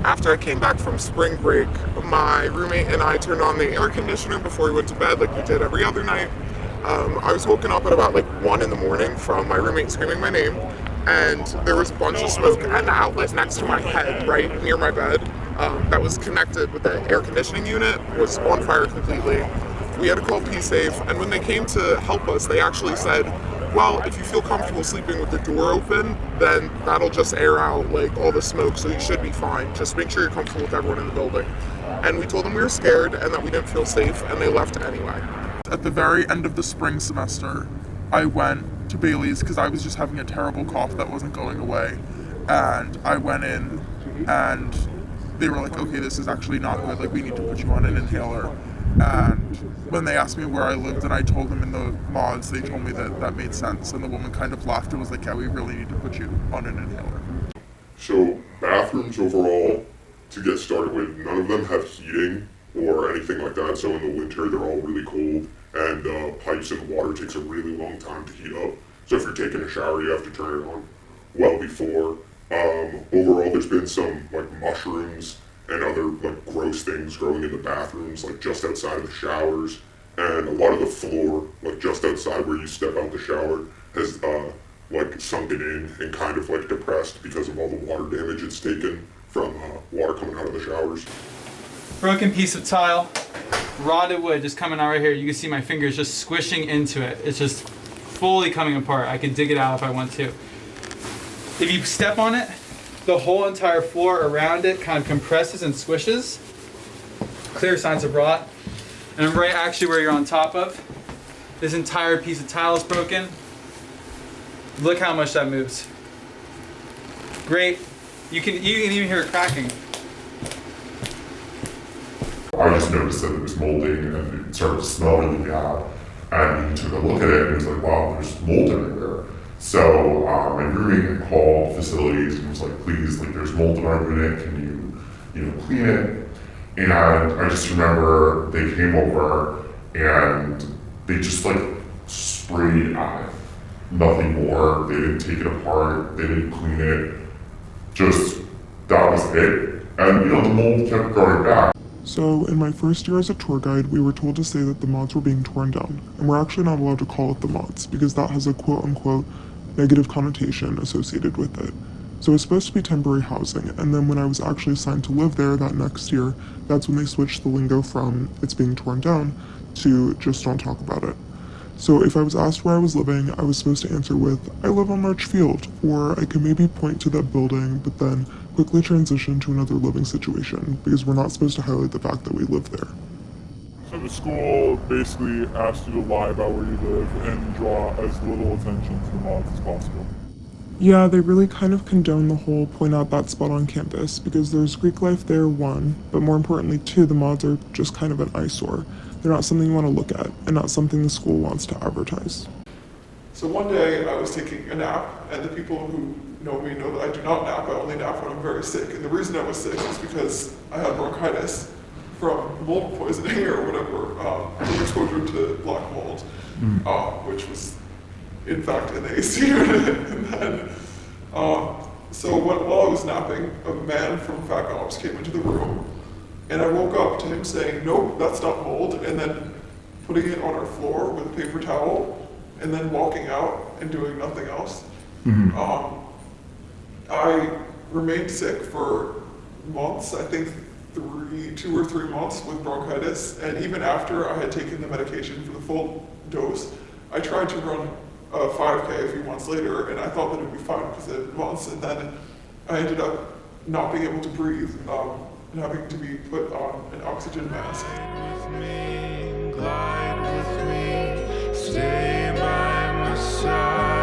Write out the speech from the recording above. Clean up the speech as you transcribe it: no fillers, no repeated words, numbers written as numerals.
after I came back from spring break, my roommate and I turned on the air conditioner before we went to bed like we did every other night. I was woken up at about like 1 in the morning from my roommate screaming my name, and there was a bunch of smoke, and the outlet next to my head, right near my bed, that was connected with the air conditioning unit, was on fire completely. We had to call P-Safe, and when they came to help us, they actually said, well, if you feel comfortable sleeping with the door open, then that'll just air out like all the smoke, so you should be fine. Just make sure you're comfortable with everyone in the building. And we told them we were scared and that we didn't feel safe, and they left anyway. At the very end of the spring semester, I went to Bailey's because I was just having a terrible cough that wasn't going away. And I went in and they were like, okay, this is actually not good, like we need to put you on an inhaler. And when they asked me where I lived and I told them in the mods, they told me that that made sense. And the woman kind of laughed and was like, yeah, we really need to put you on an inhaler. So bathrooms overall, to get started with, none of them have heating or anything like that. So in the winter, they're all really cold, and pipes and water takes a really long time to heat up. So if you're taking a shower, you have to turn it on well before. Overall, there's been some like mushrooms and other like gross things growing in the bathrooms, like just outside of the showers, and a lot of the floor, like just outside where you step out the shower, has like sunken in and kind of like depressed because of all the water damage it's taken from water coming out of the showers. Broken piece of tile, rotted wood just coming out right here. You can see my fingers just squishing into it. It's just fully coming apart. I could dig it out if I want to. If you step on it, the whole entire floor around it kind of compresses and squishes. Clear signs of rot. And right actually where you're on top of, this entire piece of tile is broken. Look how much that moves. Great. You can even hear it cracking. I just noticed that it was molding and it started to smell really bad. And he took a look at it and he was like, wow, there's mold everywhere. So my roommate called facilities and was like, please, like there's mold in our unit, can you clean it? And I just remember they came over and they just like sprayed at it. Nothing more. They didn't take it apart, they didn't clean it. Just, that was it. And the mold kept growing back. So in my first year as a tour guide, we were told to say that the mods were being torn down, and we're actually not allowed to call it the mods because that has a quote-unquote negative connotation associated with it. So it's supposed to be temporary housing, and then when I was actually assigned to live there that next year, that's when they switched the lingo from it's being torn down to just don't talk about it. So if I was asked where I was living, I was supposed to answer with, I live on March Field, or I could maybe point to that building, but then quickly transition to another living situation, because we're not supposed to highlight the fact that we live there. So the school basically asked you to lie about where you live and draw as little attention to the mods as possible. Yeah, they really kind of condone the whole point out that spot on campus, because there's Greek life there, one, but more importantly, two, the mods are just kind of an eyesore. They're not something you want to look at, and not something the school wants to advertise. So one day I was taking a nap, and the people who know me know that I do not nap. I only nap when I'm very sick, and the reason I was sick is because I had bronchitis from mold poisoning or whatever, from exposure to black mold, which was in fact in the AC unit. And then, so while I was napping, a man from Fac Ops came into the room, and I woke up to him saying, nope, that's not mold, and then putting it on our floor with a paper towel, and then walking out and doing nothing else. I remained sick for months, I think 2 or 3 months with bronchitis, and even after I had taken the medication for the full dose, I tried to run a 5K a few months later, and I thought that it would be fine because it months, and then I ended up not being able to breathe, and having to be put on an oxygen mask. Glide with me, stay by my side.